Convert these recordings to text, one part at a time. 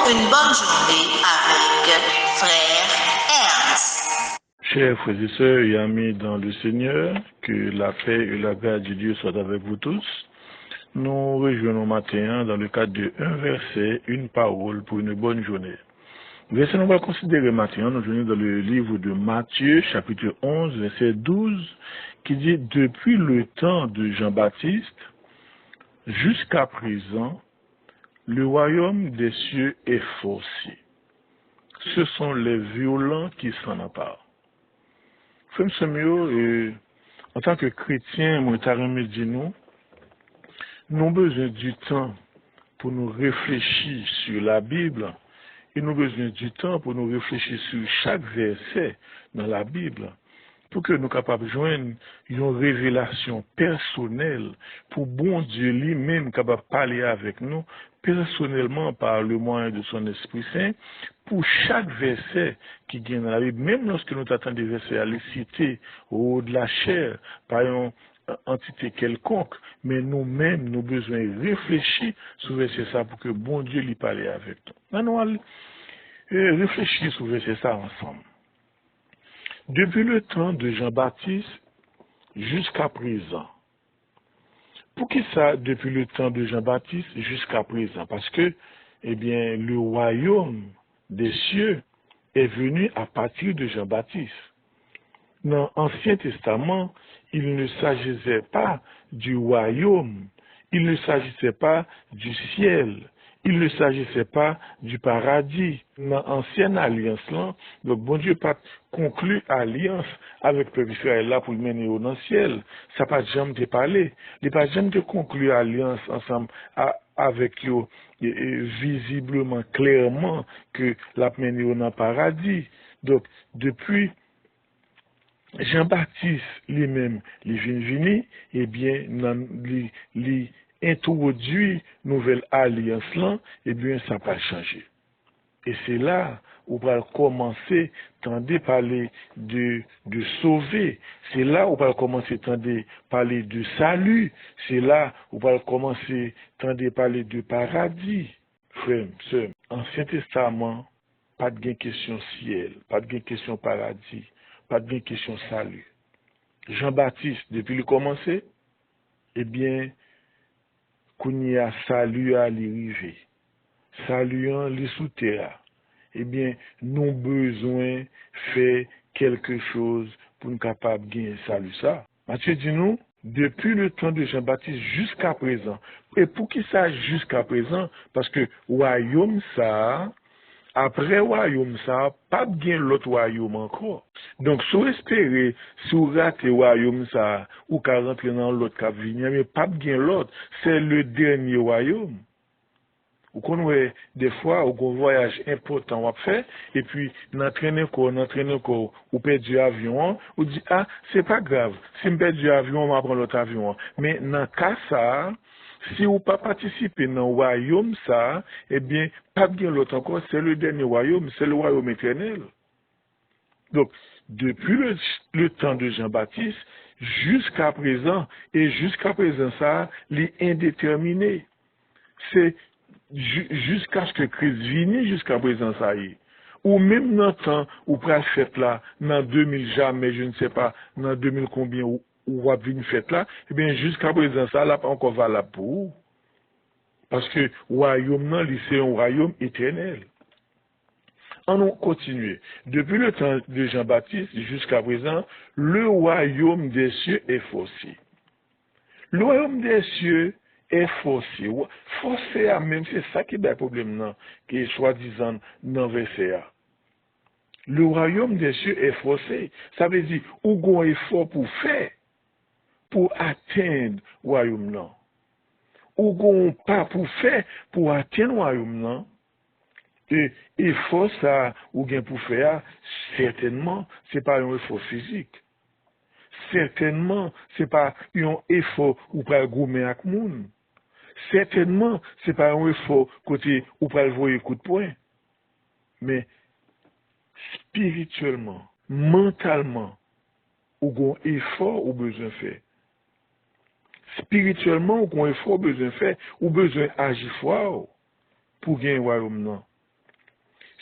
une bonne journée avec Frère Ernst. Chers frères et sœurs et amis dans le Seigneur, que la paix et la grâce de Dieu soient avec vous tous. Nous rejoignons matin dans le cadre de un verset, une parole pour une bonne journée. Le verset nous va considérer maintenant, nous venons dans le livre de Matthieu, chapitre 11, verset 12, qui dit « Depuis le temps de Jean-Baptiste, jusqu'à présent, le royaume des cieux est forcé. Ce sont les violents qui s'en emparent. » Frère Samuel, en tant que chrétien, nous avons besoin du temps pour nous réfléchir sur la Bible et nous avons besoin du temps pour nous réfléchir sur chaque verset dans la Bible pour que nous soyons capables de joindre une révélation personnelle pour bon Dieu lui-même capable de parler avec nous personnellement par le moyen de son Esprit Saint pour chaque verset qui vient dans la Bible, même lorsque nous attendons des versets à les citer au haut de la chair par une entité quelconque, mais nous-mêmes, nous avons besoin de réfléchir sur verset ça pour que bon Dieu lui parle avec nous. Nous allons réfléchir sur verset ça ensemble. Depuis le temps de Jean-Baptiste jusqu'à présent. Pour qui ça, depuis le temps de Jean-Baptiste jusqu'à présent? Parce que, le royaume des cieux est venu à partir de Jean-Baptiste. Dans l'Ancien Testament, il ne s'agissait pas du royaume, il ne s'agissait pas du ciel, il ne s'agissait pas du paradis. Dans l'ancienne alliance, là, donc bon Dieu pas conclu alliance avec le peuple Israël là pour le mener au dans le ciel. Ça pas jamais de parler. Il n'a pas jamais de conclure alliance ensemble avec eux, visiblement, clairement, que la mener au dans le paradis. Donc, depuis Jean-Baptiste lui-même, il vient il introduit nouvelle alliance là, ça n'a pas changé. Et c'est là où on va commencer à parler de sauver. C'est là où on va commencer à parler de salut. C'est là où on va commencer à parler de paradis. Frère, sœur, Ancien Testament, pas de question ciel, pas de question paradis, pas de question salut. Jean-Baptiste, depuis le commencé, qu'on y a salut à l'arrivée. Saluant les sous terre. Nous besoin faire quelque chose pour nous capables de gagner salut ça. Matthieu dit nous, depuis le temps de Jean-Baptiste jusqu'à présent. Et pour qui ça jusqu'à présent? Parce que royaume ça, après royaume ça, pas bien l'autre royaume encore. Donc, si vous espérez, si vous ratez royaume ça, ou qu'à rentrer dans l'autre qui venir, mais pas bien l'autre, c'est le dernier royaume. Ou qu'on voit des fois, ou qu'on voyage important on fait, et puis, n'entraîner quoi, ou perdu avion, ou dit, ah, c'est pas grave, si je perds avion, on va prendre l'autre avion. Mais dans le cas ça, si vous pas participer dans le royaume ça, pas bien l'autre encore, c'est le dernier royaume, c'est le royaume éternel. Donc, depuis le temps de Jean-Baptiste, jusqu'à présent, et jusqu'à présent ça, les indéterminés. C'est jusqu'à ce que Christ vienne, jusqu'à présent ça y est. Ou même dans le temps où pral fête là, dans 2000 jamais, je ne sais pas, dans 2000 combien, ou va venir fête là, jusqu'à présent ça, là, pas encore valable pour vous. Parce que royaume non, c'est un royaume éternel. On continue. Depuis le temps de Jean-Baptiste jusqu'à présent, le royaume des cieux est forcé. Le royaume des cieux est forcé. Forcé à même, c'est ça qui est le problème, non, qui est soi-disant dans le verset. Le royaume des cieux est forcé. Ça veut dire, où on effort pour faire, pour atteindre le royaume, non. Où on pas pour faire, pour atteindre le royaume, non. Et effort ça, ou bien pour faire, certainement, c'est pas un effort physique. Certainement, c'est pas un effort ou pas goumer avec moun. Certainement, c'est pas un effort côté ou pas le voir coup de poing. Mais spirituellement, mentalement, ou gon effort ou besoin faire. Spirituellement, ou gon effort besoin faire, ou besoin agir fort pour gagner royaume non.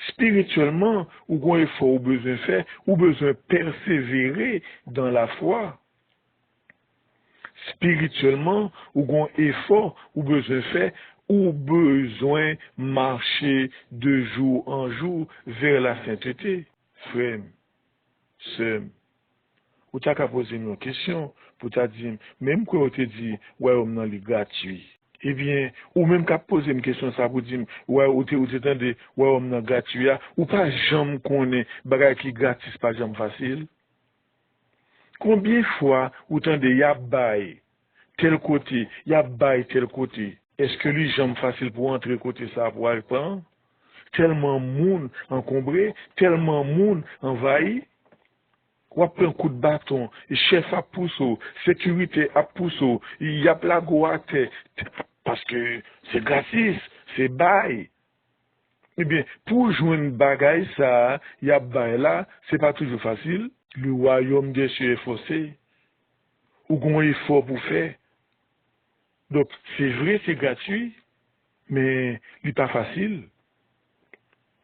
Spirituellement, ou gon effort ou besoin faire, ou besoin persévérer dans la foi. Spirituellement, ou gon effort ou besoin faire, ou besoin marcher de jour en jour vers la sainteté. Frère, sœur, ou t'as qu'à poser une question pour t'a dire, même quand on te dit, ouais, on n'a les gratuit. Eh bien, ou même qu'à poser une question ça pour dire, ouais, ou t'entendez, ouais, on n'a gratuit, ou pas jamais connaît, bagay qui gratis, pas jamais facile. Combien de fois, ou t'entendez, y a bail, tel côté, y a bail, tel côté. Est-ce que les jambes faciles pour entrer côté ça pour aller prendre? Tellement moun encombré, tellement moun envahi. Ou après un coup de bâton, et chef à pousse, sécurité à pousse, il y a la goate, parce que c'est gratis, c'est bail. Eh bien, pour jouer une bagaille, ça, il y a bail là, c'est pas toujours facile. Le royaume des cieux est faussé. Ou qu'on effort pour faire. Donc, c'est vrai, c'est gratuit, mais il n'est pas facile.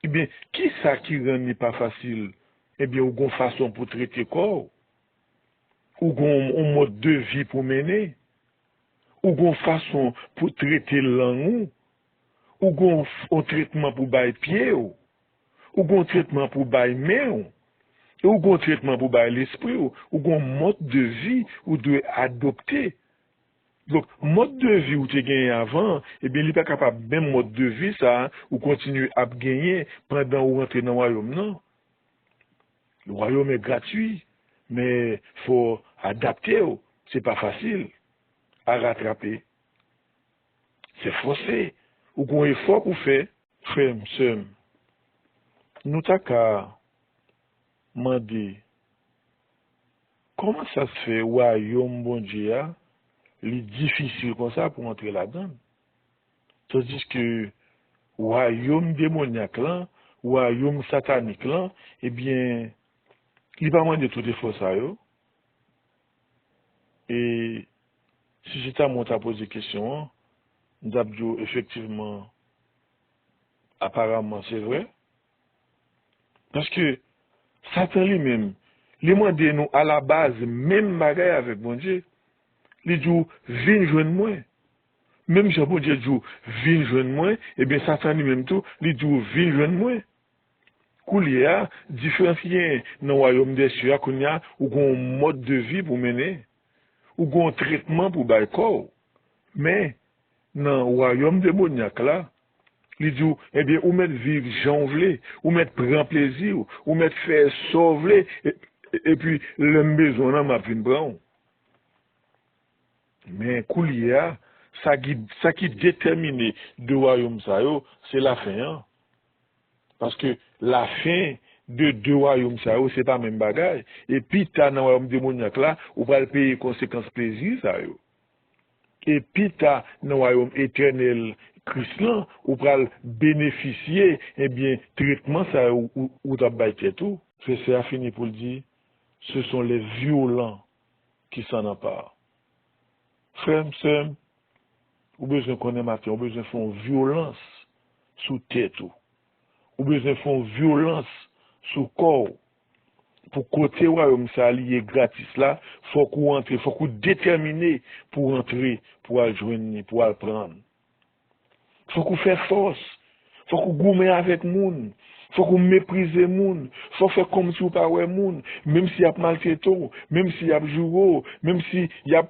Eh bien, qui ça qui rend n'est pas facile? Eh bien, ou qu'on façon pour traiter corps, ou qu'on mode de vie pour mener, ou qu'on façon pour traiter langue, ou qu'on traitement pour bailler pied, ou qu'on traitement pour bailler main, ou qu'on traitement pour bailler l'esprit, ou qu'on mode de vie ou de adopter. Donc, mode de vie ou tu gagné avant, eh bien, il n'est pas capable, même mode de vie, ça, ou continuer à gagner pendant ou rentrer dans le royaume, non. Le royaume est gratuit, mais faut adapter, c'est pas facile à rattraper. C'est forcé. Ou qu'on effort pour faire, frère, sœur, nous t'as qu'à demander, comment ça se fait, royaume bon Dieu, il est difficile comme ça pour entrer là-dedans. Tandis que royaume démoniaque là, royaume satanique là, eh bien, il va moins de tout effort ça, yo. Et si j'étais à moi à poser des questions, d'abord, effectivement, apparemment, c'est vrai. Parce que Satan lui-même, les demande nous à la base, même bagaille avec bon Dieu, il dit, viens joindre moi. Même si bon Dieu dit, viens joindre moi, eh bien, Satan lui-même tout, il dit, viens joindre moi. Koulia, différencier dans le royaume des cieux, qu'on y a, ou qu'on mode de vie pour mener, ou qu'on traitement pour bailler corps. Mais, dans le royaume démoniaque là, il dit, eh bien, ou mettre vivre janvier, ou mettre prendre plaisir, ou mettre faire sauver, et puis, le besoin là m'a pris une. Mais, Koulia, ça qui détermine de royaume ça, c'est la fin, hein. Parce que la fin de deux royaumes, ça, c'est pas même bagaille. Et puis, t'as dans le royaume démoniaque là, ou va payer conséquences plaisir, ça, yo. Et puis, t'as dans le royaume éternel Christ là, ou va bénéficier, eh bien, traitement, ça, ou t'as baillé tout. C'est à fini pour le dire, ce sont les violents qui s'en emparent. Frère, sœur, ou besoin qu'on ait matin, ou besoin de faire violence sous tête, ou besoin de faire violence sous corps. Pour côté royaume ça lié gratis là, faut qu'on entre, faut qu'on déterminer pour entrer, pour aller joindre, pour aller prendre. Faut qu'on fasse force, faut qu'on goumer avec moun, faut qu'on méprise moun, faut faire comme si on pas ouais moun, même s'il y a maltraité, même s'il y a joué, même s'il y a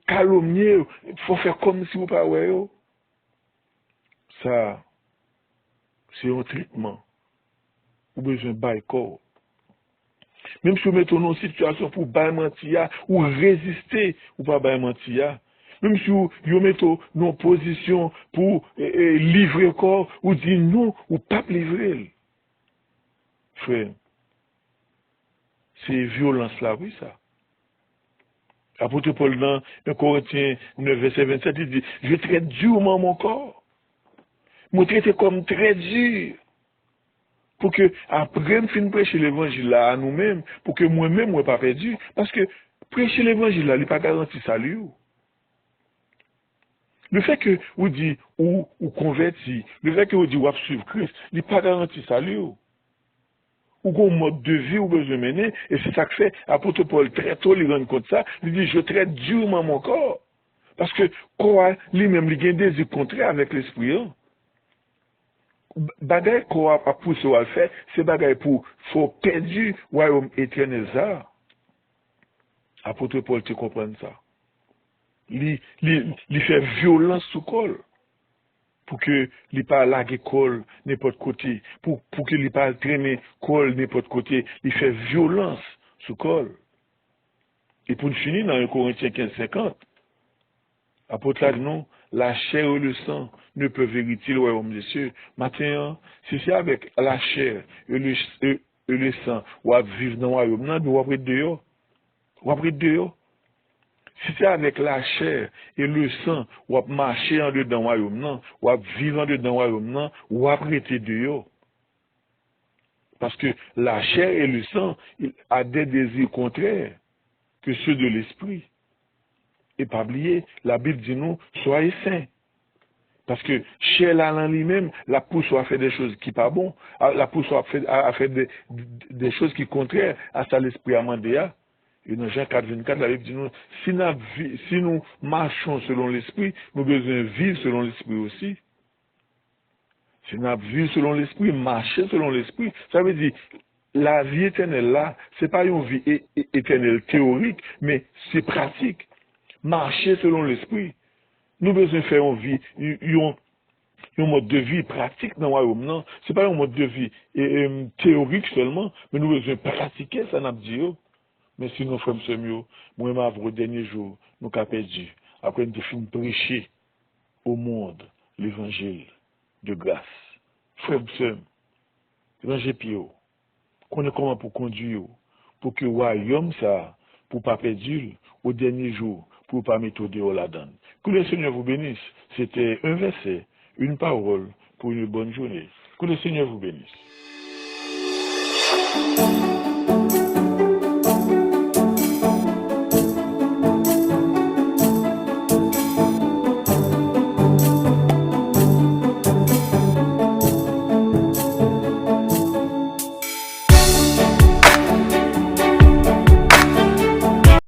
calomnié, faut faire comme si on pas ouais. Ça, c'est un traitement. Ou besoin de bail corps. Même si vous mettez dans une situation pour bailler mentir ou résister ou pas bailler mentir, même si vous mettez dans une position pour livrer corps ou dire non ou pas livrer. Frère, c'est violence là, oui, ça. Apôtre Paul dans 1 Corinthiens 9, verset 27, il dit, je traite durement mon corps. Je traite comme très dur. Pour que, après, me fin prêcher l'évangile là à nous-mêmes, pour que moi-même, moi pas perdu. Parce que, prêcher l'évangile là, il n'est pas garanti salut. Le fait que vous dites ou converti, le fait que vous dites ou suivre Christ, il n'est pas garanti salut. Ou un mode de vie ou besoin mener, et c'est ça que fait apôtre Paul très tôt, il rend compte ça, il dit je traite durement mon corps. Parce que quoi, lui-même, il a un désir contraire avec l'esprit. Hein? Bagay quoi a poussé à faire, c'est bagay pour faut perdu royaume éternel ça. Apôtre Paul te comprend ça. Il fait violence sous col pour que il pas laguer col n'importe côté, pour que il pas traîner col n'importe côté, il fait violence sous col. Et pour finir dans 1 Corinthiens 15:50, apôtre là dit non, la chair et le sang ne peuvent hériter le royaume des cieux. Maintenant, si c'est avec la chair et le sang, ou à vivre dans le royaume, non, nous après dehors. Ou après dehors. Si c'est avec la chair et le sang, ou à marcher en dedans du royaume, non, ou à vivre en dedans du royaume, non, ou à prêter dehors. Parce que la chair et le sang a des désirs contraires que ceux de l'esprit. Et pas oublier, la Bible dit nous, soyez saints. Parce que chez l'Allah lui-même, la pousse à faire des choses qui pas bon, la pousse à faire des choses qui contraires à ça l'esprit amandé. Et dans Jean 4:24, la Bible dit nous, si nous marchons selon l'esprit, nous devons vivre selon l'esprit aussi. Si nous vivons selon l'esprit, marcher selon l'esprit, ça veut dire la vie éternelle là, c'est pas une vie éternelle théorique, mais c'est pratique. Marcher selon l'esprit. Nous devons faire une vie, un mode de vie pratique dans le royaume. Non, ce n'est pas un mode de vie théorique seulement, mais nous devons pratiquer ça, n'a dit. Mais si nous faisons ce mieux, moi, au dernier jour, nous avons perdu. Après, nous devons prêcher au monde l'évangile de grâce. Frère, l'évangile pio. Qu'on comment pour conduire, pour que le royaume, ça, pour ne pas perdre au dernier jour, pour ne pas mettre au dehors la donne. Que le Seigneur vous bénisse. C'était un verset, une parole pour une bonne journée. Que le Seigneur vous bénisse.